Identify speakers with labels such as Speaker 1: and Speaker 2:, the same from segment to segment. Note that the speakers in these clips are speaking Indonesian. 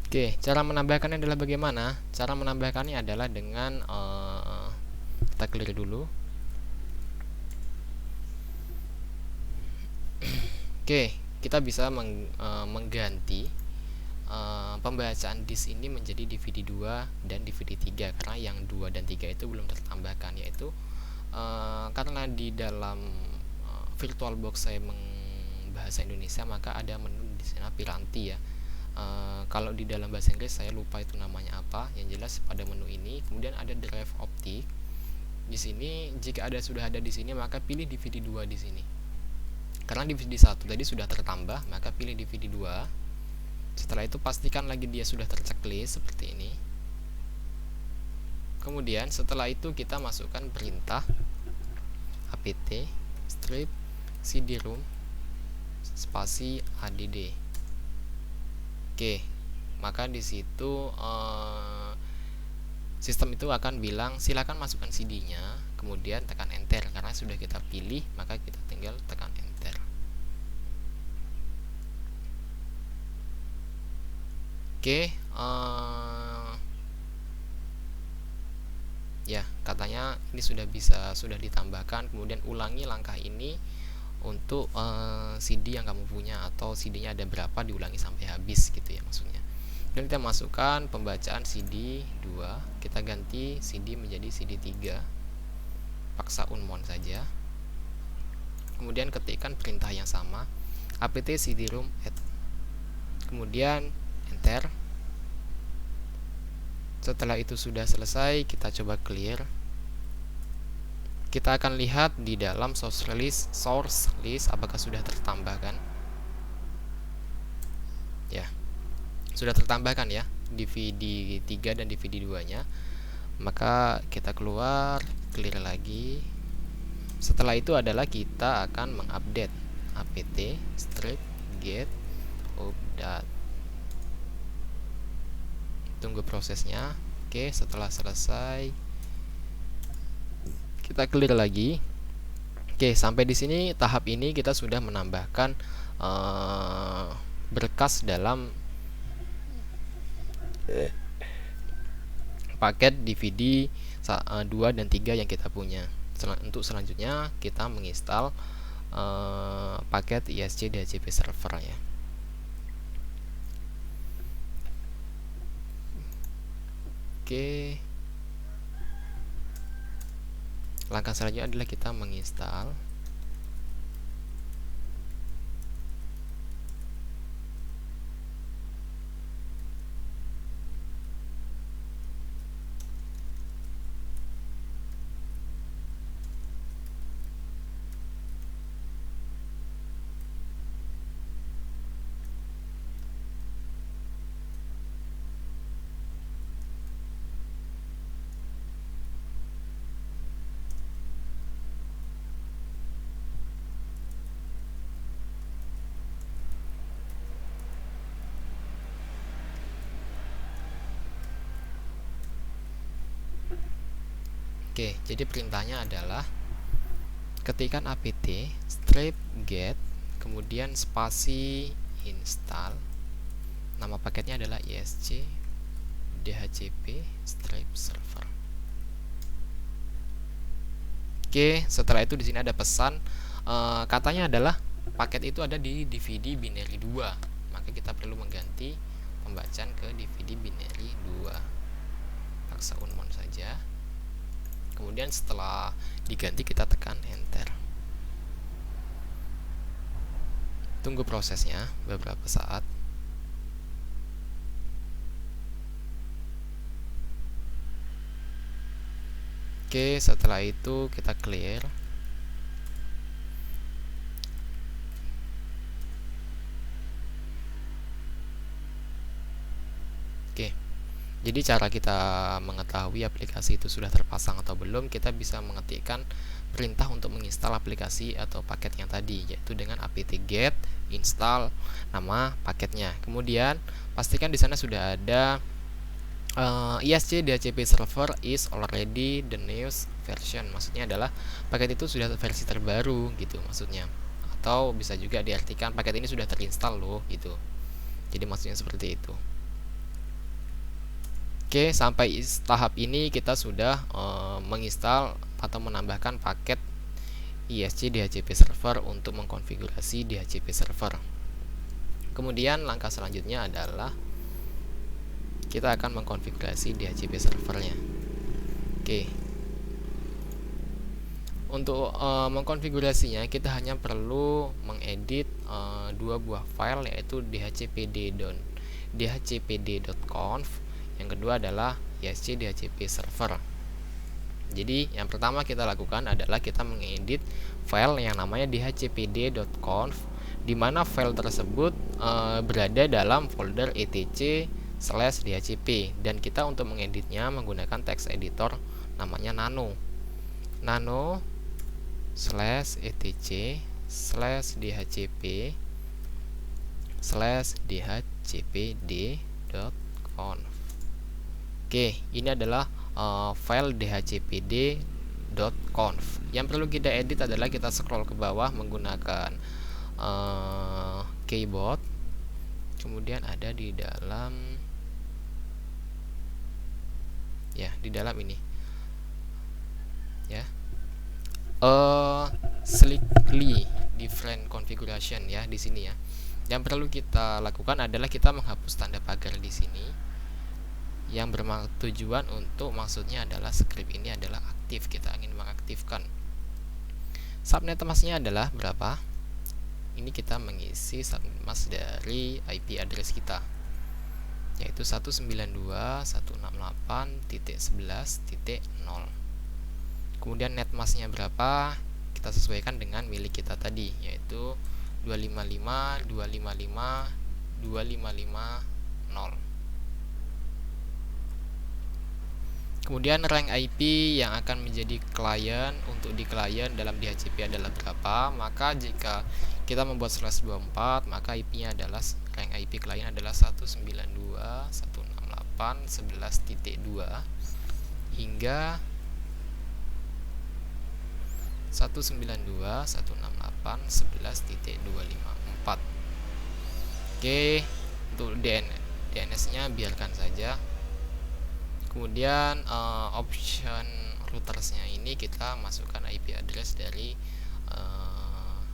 Speaker 1: Oke, cara menambahkannya adalah bagaimana? Cara menambahkannya adalah dengan kita clear dulu. Oke, kita bisa mengganti pembacaan disk ini menjadi DVD 2 dan DVD 3 karena yang 2 dan 3 itu belum tertambahkan, yaitu karena di dalam VirtualBox saya bahasa Indonesia, maka ada menu di sana piranti ya. Kalau di dalam bahasa Inggris saya lupa itu namanya apa. Yang jelas pada menu ini kemudian ada drive optik. Di sini jika sudah ada di sini, maka pilih DVD 2 di sini. Karena DVD 1 tadi sudah tertambah, maka pilih DVD 2. Setelah itu pastikan lagi dia sudah terchecklist seperti ini. Kemudian setelah itu kita masukkan perintah apt strip cd-rom spasi add. Oke, maka di situ sistem itu akan bilang silakan masukkan CD-nya, kemudian tekan enter. Karena sudah kita pilih, maka kita tinggal tekan enter. Oke, ya katanya ini sudah ditambahkan. Kemudian ulangi langkah ini untuk CD yang kamu punya, atau CD-nya ada berapa diulangi sampai habis gitu ya maksudnya. Dan kita masukkan pembacaan CD 2, kita ganti CD menjadi CD 3, paksa unmount saja. Kemudian ketikkan perintah yang sama, apt cd-rom add, kemudian enter. Setelah itu sudah selesai, kita coba clear. Kita akan lihat di dalam source list apakah sudah tertambahkan. Ya, sudah tertambahkan ya DVD 3 dan DVD 2 nya. Maka kita keluar, clear lagi. Setelah itu adalah kita akan mengupdate apt strip get update. Tunggu prosesnya. Oke, setelah selesai kita clear lagi. Oke, sampai di sini tahap ini kita sudah menambahkan berkas dalam paket DVD 2 dan 3 yang kita punya. Untuk selanjutnya kita menginstal paket ISC DHCP server ya. Oke, langkah selanjutnya adalah kita menginstal. Oke, jadi perintahnya adalah ketikkan apt strip get, kemudian spasi install. Nama paketnya adalah isc dhcp strip server. Oke, setelah itu di sini ada pesan, katanya adalah paket itu ada di DVD binary 2. Maka kita perlu mengganti pembacaan ke DVD binary 2. Paksa unmount saja. Kemudian setelah diganti kita tekan enter. Tunggu prosesnya beberapa saat. Oke, setelah itu kita clear. Oke, jadi cara kita mengetahui aplikasi itu sudah terpasang atau belum, kita bisa mengetikkan perintah untuk menginstal aplikasi atau paket yang tadi, yaitu dengan apt get install nama paketnya. Kemudian pastikan di sana sudah ada ISC DHCP server is already the newest version. Maksudnya adalah paket itu sudah versi terbaru gitu maksudnya. Atau bisa juga diartikan paket ini sudah terinstall loh gitu. Jadi maksudnya seperti itu. Oke, sampai tahap ini kita sudah menginstal atau menambahkan paket ISC DHCP server untuk mengkonfigurasi DHCP server. Kemudian langkah selanjutnya adalah kita akan mengkonfigurasi DHCP servernya. Oke, untuk mengkonfigurasinya kita hanya perlu mengedit dua buah file, yaitu dhcpd.conf, yang kedua adalah ISC DHCP server. Jadi yang pertama kita lakukan adalah kita mengedit file yang namanya dhcpd.conf, di mana file tersebut berada dalam folder etc/dhcp, dan kita untuk mengeditnya menggunakan text editor namanya nano/etc/dhcp/dhcpd.conf. Oke, ini adalah file dhcpd.conf. Yang perlu kita edit adalah kita scroll ke bawah menggunakan keyboard, kemudian ada di dalam ini ya, slightly different configuration ya di sini ya. Yang perlu kita lakukan adalah kita menghapus tanda pagar di sini, yang bertujuan untuk, maksudnya adalah script ini adalah aktif, kita ingin mengaktifkan. Subnet masknya adalah berapa? Ini kita mengisi subnet mask dari IP address kita, yaitu 192.168.11.0. Kemudian net masknya berapa? Kita sesuaikan dengan milik kita tadi, yaitu 255.255.255.0. Kemudian rank IP yang akan menjadi klien untuk di klien dalam DHCP adalah berapa? Maka jika kita membuat /24, maka IP-nya adalah, rank IP klien adalah 192.168.11.2 hingga 192.168.11.254. Oke, untuk DNS-nya biarkan saja. Kemudian option routersnya ini kita masukkan IP address dari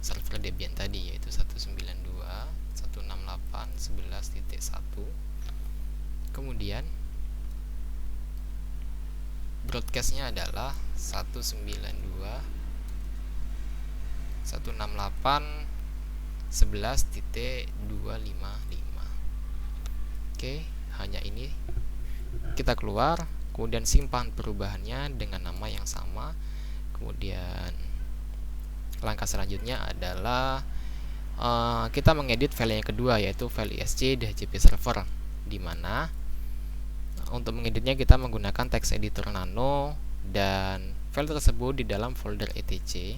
Speaker 1: server Debian tadi, yaitu 192.168.11.1. Kemudian broadcastnya adalah 192.168.11.255. Oke, hanya ini. Kita keluar, kemudian simpan perubahannya dengan nama yang sama. Kemudian langkah selanjutnya adalah kita mengedit file yang kedua, yaitu file ISC DHCP server, di mana untuk mengeditnya kita menggunakan text editor nano, dan file tersebut di dalam folder etc,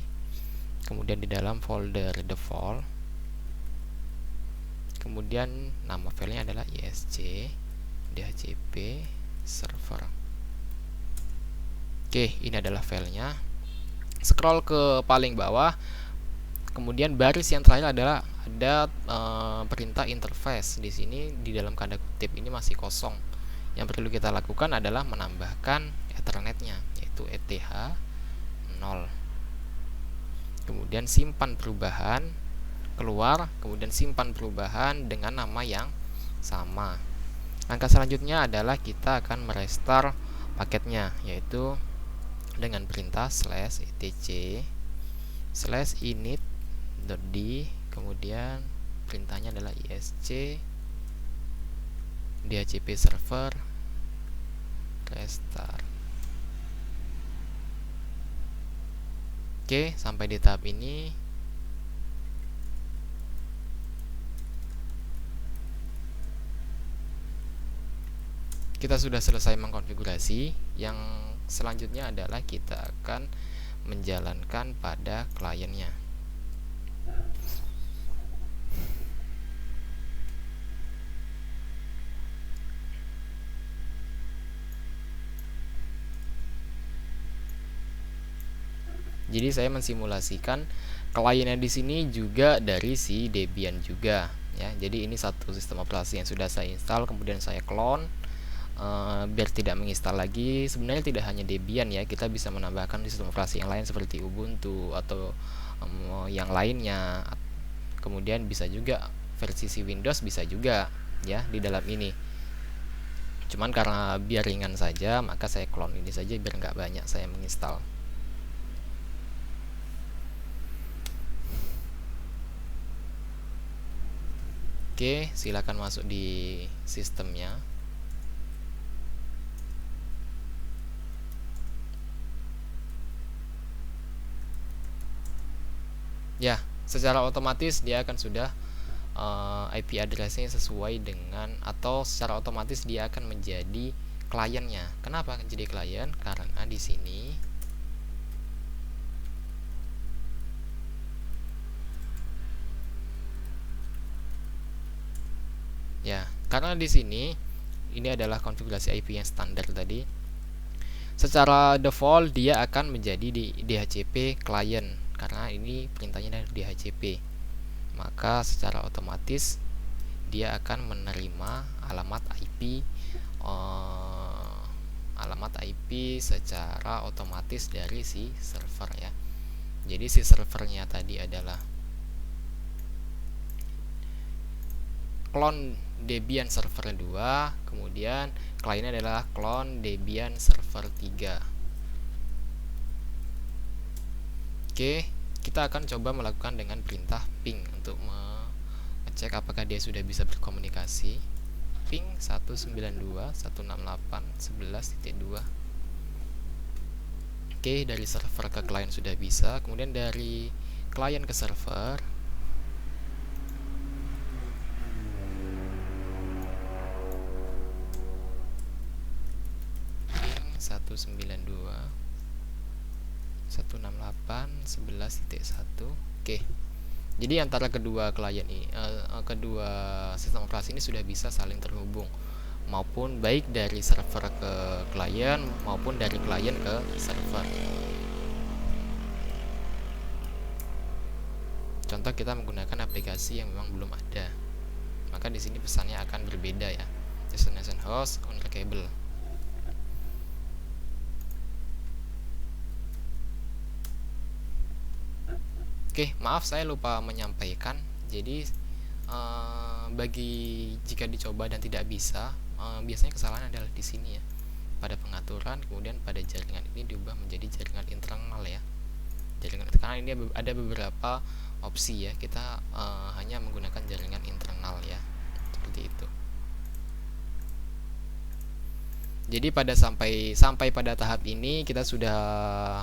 Speaker 1: kemudian di dalam folder default, kemudian nama filenya adalah ISC DHCP server. Oke, ini adalah filenya. Scroll ke paling bawah, kemudian baris yang terakhir adalah ada perintah interface. Di sini di dalam tanda kutip ini masih kosong. Yang perlu kita lakukan adalah menambahkan ethernetnya, yaitu ETH0. Kemudian simpan perubahan, keluar, kemudian simpan perubahan dengan nama yang sama. Langkah selanjutnya adalah kita akan merestart paketnya, yaitu dengan perintah /etc/init.d, kemudian perintahnya adalah ISC DHCP server restart. Oke, sampai di tahap ini kita sudah selesai mengkonfigurasi. Yang selanjutnya adalah kita akan menjalankan pada kliennya. Jadi saya mensimulasikan kliennya di sini juga dari si Debian juga ya. Jadi ini satu sistem operasi yang sudah saya install, kemudian saya clone biar tidak menginstal lagi. Sebenarnya tidak hanya Debian ya, kita bisa menambahkan sistem operasi yang lain seperti Ubuntu atau yang lainnya. Kemudian bisa juga versi Windows bisa juga ya di dalam ini. Cuman karena biar ringan saja, maka saya clone ini saja biar nggak banyak saya menginstal. Oke, silakan masuk di sistemnya. Ya, secara otomatis dia akan sudah IP address-nya sesuai dengan, atau secara otomatis dia akan menjadi kliennya. Kenapa akan jadi klien? Karena di sini ya, karena di sini ini adalah konfigurasi IP yang standar tadi. Secara default dia akan menjadi di DHCP client karena ini perintahnya dari DHCP. Maka secara otomatis dia akan menerima alamat IP secara otomatis dari si server ya. Jadi si servernya tadi adalah clone Debian server 2, kemudian kliennya adalah clone Debian server 3. Oke, kita akan coba melakukan dengan perintah ping untuk mengecek apakah dia sudah bisa berkomunikasi. Ping 192.168.11.2. Oke, dari server ke klien sudah bisa. Kemudian dari klien ke server, ping 192.168.11.1. Oke. Jadi antara kedua klien ini, kedua sistem operasi ini sudah bisa saling terhubung, maupun baik dari server ke klien maupun dari klien ke server. Contoh kita menggunakan aplikasi yang memang belum ada, maka di sini pesannya akan berbeda ya. Destination host unreachable. Oke, maaf saya lupa menyampaikan. Jadi bagi jika dicoba dan tidak bisa, biasanya kesalahan adalah di sini ya. Pada pengaturan, kemudian pada jaringan ini diubah menjadi jaringan internal ya. Jaringan, karena ini ada beberapa opsi ya. Kita hanya menggunakan jaringan internal ya. Seperti itu. Jadi sampai pada tahap ini kita sudah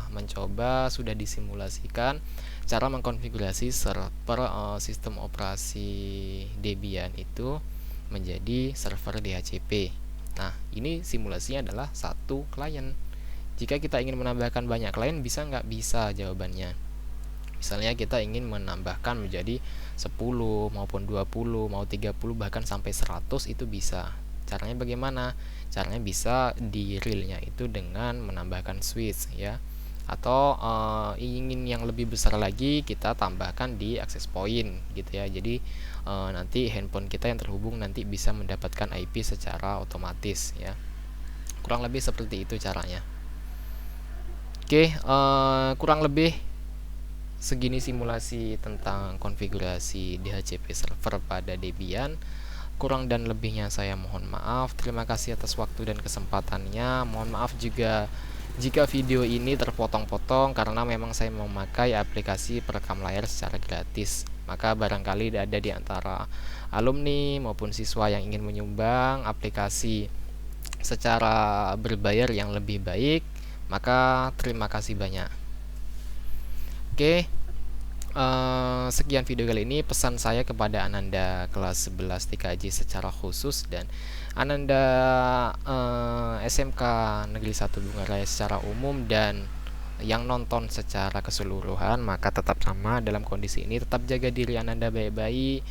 Speaker 1: mencoba, sudah disimulasikan cara mengkonfigurasi server sistem operasi Debian itu menjadi server DHCP. Nah, ini simulasinya adalah satu klien. Jika kita ingin menambahkan banyak klien, bisa nggak? Bisa jawabannya. Misalnya kita ingin menambahkan menjadi 10 maupun 20, mau 30 bahkan sampai 100 itu bisa. Caranya bagaimana? Caranya bisa di realnya itu dengan menambahkan switch ya, atau ingin yang lebih besar lagi kita tambahkan di access point gitu ya. Jadi nanti handphone kita yang terhubung nanti bisa mendapatkan IP secara otomatis ya. Kurang lebih seperti itu caranya. Oke, kurang lebih segini simulasi tentang konfigurasi DHCP server pada Debian. Kurang dan lebihnya saya mohon maaf. Terima kasih atas waktu dan kesempatannya. Mohon maaf juga jika video ini terpotong-potong karena memang saya memakai aplikasi perekam layar secara gratis. Maka barangkali ada di antara alumni maupun siswa yang ingin menyumbang aplikasi secara berbayar yang lebih baik, maka terima kasih banyak. Oke. Sekian video kali ini. Pesan saya kepada Ananda kelas 11 TKJ secara khusus dan Ananda SMK Negeri 1 Bungaraya secara umum dan yang nonton secara keseluruhan, maka tetap sama dalam kondisi ini. Tetap jaga diri Ananda baik-baik,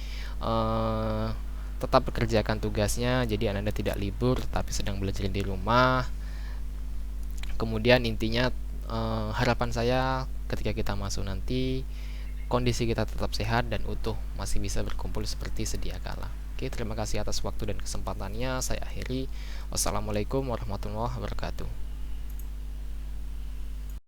Speaker 1: tetap bekerjakan tugasnya. Jadi Ananda tidak libur tetapi sedang belajar di rumah. Kemudian intinya harapan saya ketika kita masuk nanti kondisi kita tetap sehat dan utuh, masih bisa berkumpul seperti sedia kala. Oke, terima kasih atas waktu dan kesempatannya. Saya akhiri. Wassalamualaikum warahmatullahi wabarakatuh.